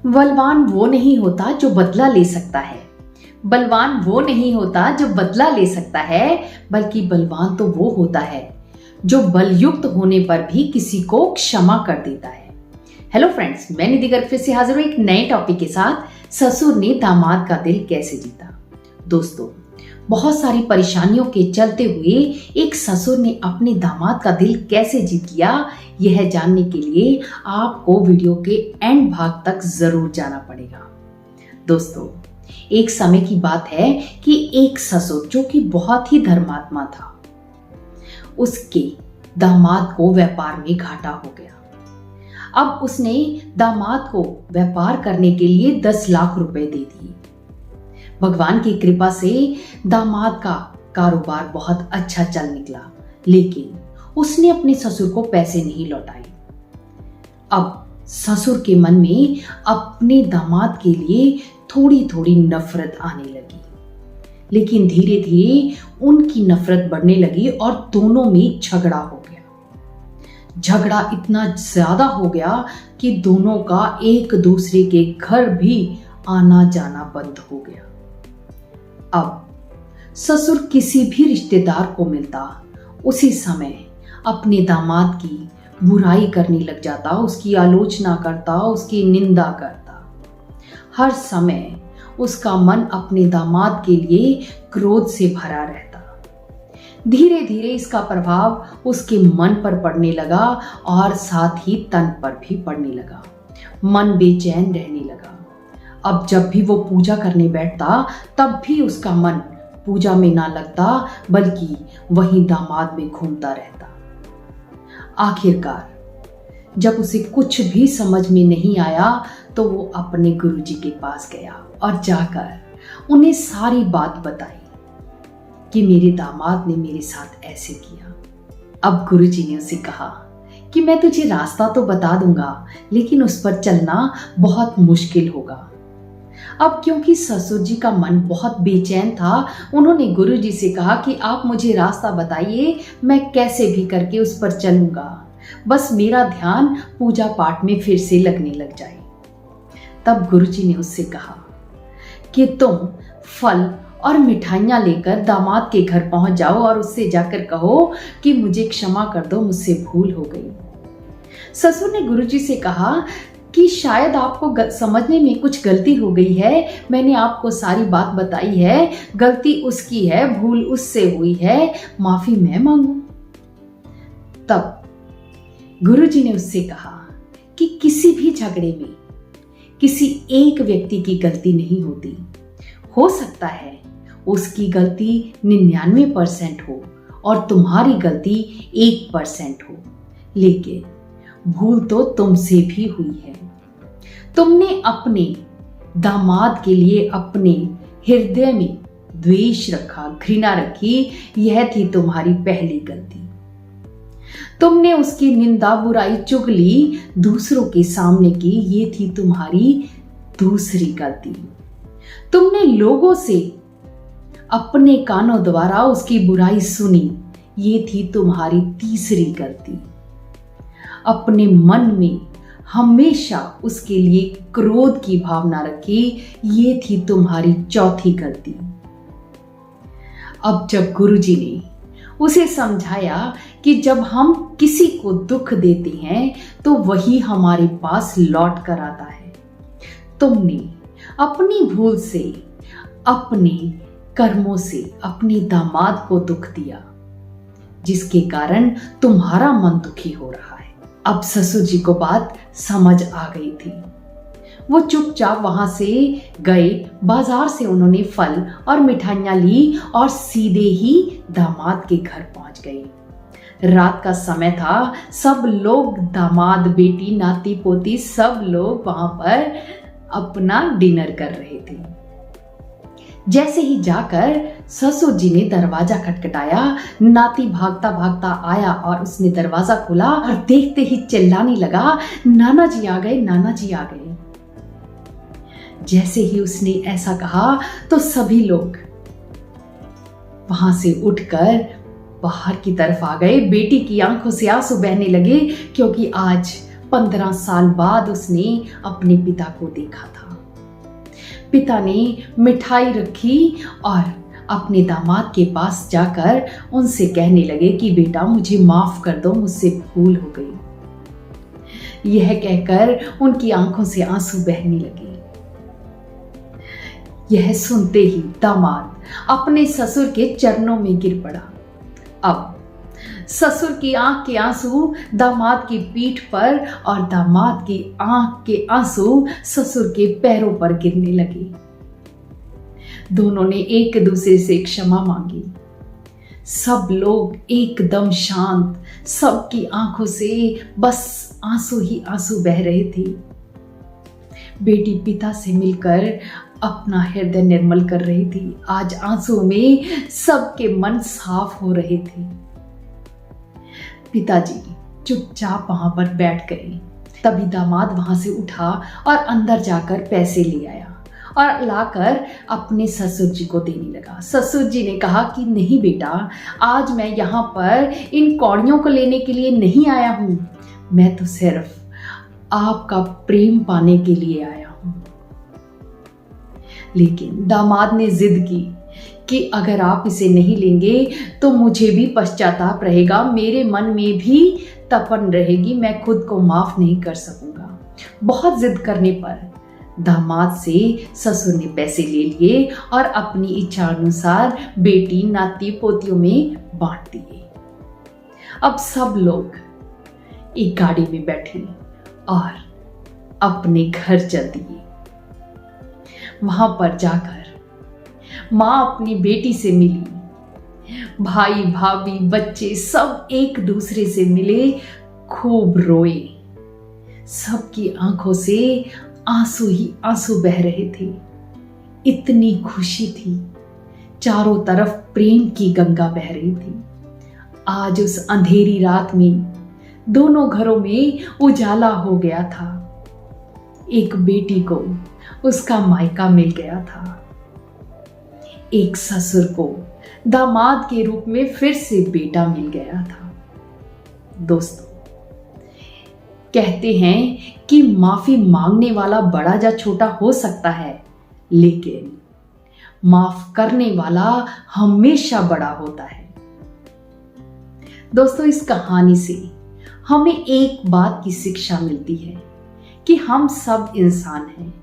बलवान वो नहीं होता जो बदला ले सकता है। बलवान वो नहीं होता जो बदला ले सकता है, बल्कि बलवान तो वो होता है जो बलयुक्त होने पर भी किसी को क्षमा कर देता है। हेलो फ्रेंड्स, मैं निधि गर्ग फिर से हाजिर हूं एक नए टॉपिक के साथ। ससुर ने दामाद का दिल कैसे जीता। दोस्तों, बहुत सारी परेशानियों के चलते हुए एक ससुर ने अपने दामाद का दिल कैसे जीत लिया, यह जानने के लिए आपको वीडियो के एंड भाग तक जरूर जाना पड़ेगा। दोस्तों, एक समय की बात है कि एक ससुर जो कि बहुत ही धर्मात्मा था, उसके दामाद को व्यापार में घाटा हो गया। अब उसने दामाद को व्यापार करने के लिए 10 लाख रुपए दे दिए। भगवान की कृपा से दामाद का कारोबार बहुत अच्छा चल निकला, लेकिन उसने अपने ससुर को पैसे नहीं लौटाए। अब ससुर के मन में अपने दामाद के लिए थोड़ी थोड़ी नफरत आने लगी, लेकिन धीरे धीरे उनकी नफरत बढ़ने लगी और दोनों में झगड़ा हो गया। झगड़ा इतना ज्यादा हो गया कि दोनों का एक दूसरे के घर भी आना जाना बंद हो गया। अब ससुर किसी भी रिश्तेदार को मिलता, उसी समय अपने दामाद की बुराई करने लग जाता, उसकी आलोचना करता, उसकी निंदा करता। हर समय उसका मन अपने दामाद के लिए क्रोध से भरा रहता। धीरे धीरे इसका प्रभाव उसके मन पर पड़ने लगा और साथ ही तन पर भी पड़ने लगा। मन बेचैन रहने लगा। अब जब भी वो पूजा करने बैठता, तब भी उसका मन पूजा में ना लगता, बल्कि वहीं दामाद में घूमता रहता। आखिरकार जब उसे कुछ भी समझ में नहीं आया, तो वो अपने गुरुजी के पास गया और जाकर उन्हें सारी बात बताई कि मेरे दामाद ने मेरे साथ ऐसे किया। अब गुरुजी ने उसे कहा कि मैं तुझे रास्ता तो बता दूंगा, लेकिन उस पर चलना बहुत मुश्किल होगा। अब क्योंकि ससुर जी का मन बहुत बेचैन था, उन्होंने गुरुजी से कहा कि आप मुझे रास्ता बताइए, मैं कैसे भी करके उस पर चलूंगा, बस मेरा ध्यान पूजा पाठ में फिर से लगने लग जाए। तब गुरुजी ने उससे कहा कि तुम फल और मिठाइयां लेकर दामाद के घर पहुंच जाओ और उससे जाकर कहो कि मुझे क्षमा कर दो, मुझसे भूल हो गई। ससुर ने गुरुजी से कहा कि शायद आपको समझने में कुछ गलती हो गई है, मैंने आपको सारी बात बताई है, गलती उसकी है, भूल उससे हुई है, माफी मैं मांगू। तब गुरुजी ने उससे कहा कि किसी भी झगड़े में किसी एक व्यक्ति की गलती नहीं होती। हो सकता है उसकी गलती 99% हो और तुम्हारी गलती 1% हो, लेकिन भूल तो तुमसे भी हुई है। तुमने अपने दामाद के लिए अपने हृदय में द्वेष रखा, घृणा रखी, यह थी तुम्हारी पहली गलती। तुमने उसकी निंदा, बुराई, चुगली दूसरों के सामने की, ये थी तुम्हारी दूसरी गलती। तुमने लोगों से अपने कानों द्वारा उसकी बुराई सुनी, ये थी तुम्हारी तीसरी गलती। अपने मन में हमेशा उसके लिए क्रोध की भावना रखी, ये थी तुम्हारी चौथी गलती। अब जब गुरुजी ने उसे समझाया कि जब हम किसी को दुख देते हैं तो वही हमारे पास लौट कर आता है, तुमने अपनी भूल से, अपने कर्मों से अपने दामाद को दुख दिया, जिसके कारण तुम्हारा मन दुखी हो रहा है। अब ससुर जी को बात समझ आ गई थी। वो चुपचाप वहां से गए, बाजार से उन्होंने फल और मिठाइयां ली और सीधे ही दामाद के घर पहुंच गए। रात का समय था, सब लोग, दामाद, बेटी, नाती पोती, सब लोग वहां पर अपना डिनर कर रहे थे। जैसे ही जाकर ससुर जी ने दरवाजा खटखटाया, नाती भागता भागता आया और उसने दरवाजा खोला और देखते ही चिल्लाने लगा, नाना जी आ गए, नाना जी आ गए। जैसे ही उसने ऐसा कहा तो सभी लोग वहां से उठकर बाहर की तरफ आ गए। बेटी की आंखों से आंसू बहने लगे, क्योंकि आज 15 साल बाद उसने अपने पिता को देखा था। पिता ने मिठाई रखी और अपने दामाद के पास जाकर उनसे कहने लगे कि बेटा मुझे माफ कर दो, मुझसे भूल हो गई। यह कहकर उनकी आंखों से आंसू बहने लगे। यह सुनते ही दामाद अपने ससुर के चरणों में गिर पड़ा। अब ससुर की आंख के आंसू दामाद की पीठ पर और दामाद की आंख के आंसू ससुर के पैरों पर गिरने लगे। दोनों ने एक दूसरे से क्षमा मांगी। सब लोग एकदम शांत, सबकी आंखों से बस आंसू ही आंसू बह रहे थे। बेटी पिता से मिलकर अपना हृदय निर्मल कर रही थी। आज आंसू में सबके मन साफ हो रहे थे। पिताजी चुपचाप वहां पर बैठ गए। तभी दामाद वहां से उठा और अंदर जाकर पैसे ले आया और लाकर अपने ससुर जी को देने लगा। ससुर जी ने कहा कि नहीं बेटा, आज मैं यहाँ पर इन कौड़ियों को लेने के लिए नहीं आया हूँ, मैं तो सिर्फ आपका प्रेम पाने के लिए आया हूँ। लेकिन दामाद ने जिद की कि अगर आप इसे नहीं लेंगे तो मुझे भी पश्चाताप रहेगा, मेरे मन में भी तपन रहेगी, मैं खुद को माफ नहीं कर सकूंगा। बहुत जिद करने पर दामाद से ससुर ने पैसे ले लिए और अपनी इच्छा अनुसार बेटी नाती पोतियों में बांट दिए। अब सब लोग एक गाड़ी में बैठे और अपने घर चल दिए। वहां पर जाकर मां अपनी बेटी से मिली। भाई भाभी बच्चे सब एक दूसरे से मिले, खूब रोए। सबकी आंखों से आंसू ही आंसू बह रहे थे। इतनी खुशी थी, चारों तरफ प्रेम की गंगा बह रही थी। आज उस अंधेरी रात में दोनों घरों में उजाला हो गया था। एक बेटी को उसका मायका मिल गया था। एक ससुर को दामाद के रूप में फिर से बेटा मिल गया था। दोस्तों, कहते हैं कि माफी मांगने वाला बड़ा या छोटा हो सकता है, लेकिन माफ करने वाला हमेशा बड़ा होता है। दोस्तों, इस कहानी से हमें एक बात की शिक्षा मिलती है कि हम सब इंसान हैं,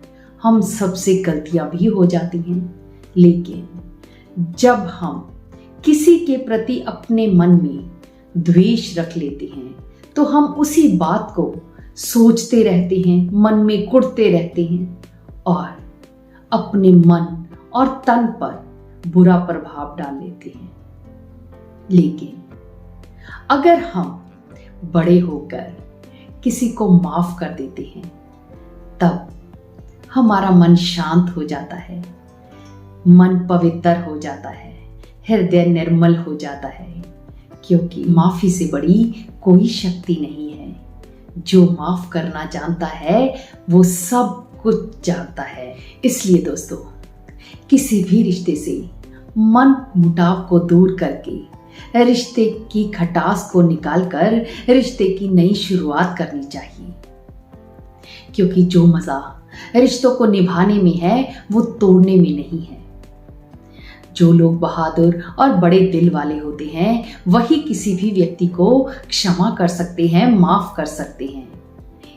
हम सबसे गलतियां भी हो जाती हैं, लेकिन जब हम किसी के प्रति अपने मन में द्वेष रख लेते हैं तो हम उसी बात को सोचते रहते हैं, मन में कुढ़ते रहते हैं और अपने मन और तन पर बुरा प्रभाव डाल लेते हैं। लेकिन अगर हम बड़े होकर किसी को माफ कर देते हैं, तब हमारा मन शांत हो जाता है, मन पवित्र हो जाता है, हृदय निर्मल हो जाता है, क्योंकि माफी से बड़ी कोई शक्ति नहीं है। जो माफ करना जानता है वो सब कुछ जानता है। इसलिए दोस्तों, किसी भी रिश्ते से मन मुटाव को दूर करके रिश्ते की खटास को निकालकर रिश्ते की नई शुरुआत करनी चाहिए, क्योंकि जो मजा रिश्तों को निभाने में है वो तोड़ने में नहीं है। जो लोग बहादुर और बड़े दिल वाले होते हैं वही किसी भी व्यक्ति को क्षमा कर सकते हैं, माफ कर सकते हैं।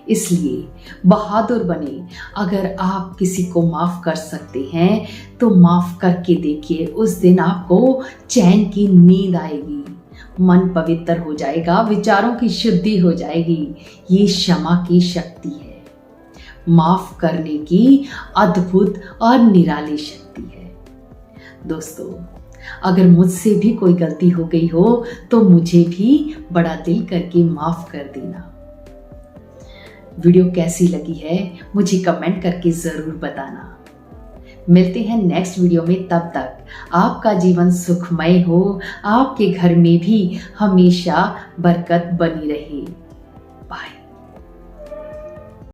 इसलिए बहादुर बने। अगर आप किसी को माफ कर सकते हैं तो माफ करके देखिए, उस दिन आपको चैन की नींद आएगी, मन पवित्र हो जाएगा, विचारों की शुद्धि हो जाएगी। ये क्षमा की शक्ति है, माफ करने की अद्भुत और निराली शक्ति है। दोस्तों, अगर मुझसे भी कोई गलती हो गई हो तो मुझे भी बड़ा दिल करके माफ कर देना। वीडियो कैसी लगी है मुझे कमेंट करके जरूर बताना। मिलते हैं नेक्स्ट वीडियो में, तब तक आपका जीवन सुखमय हो, आपके घर में भी हमेशा बरकत बनी रहे।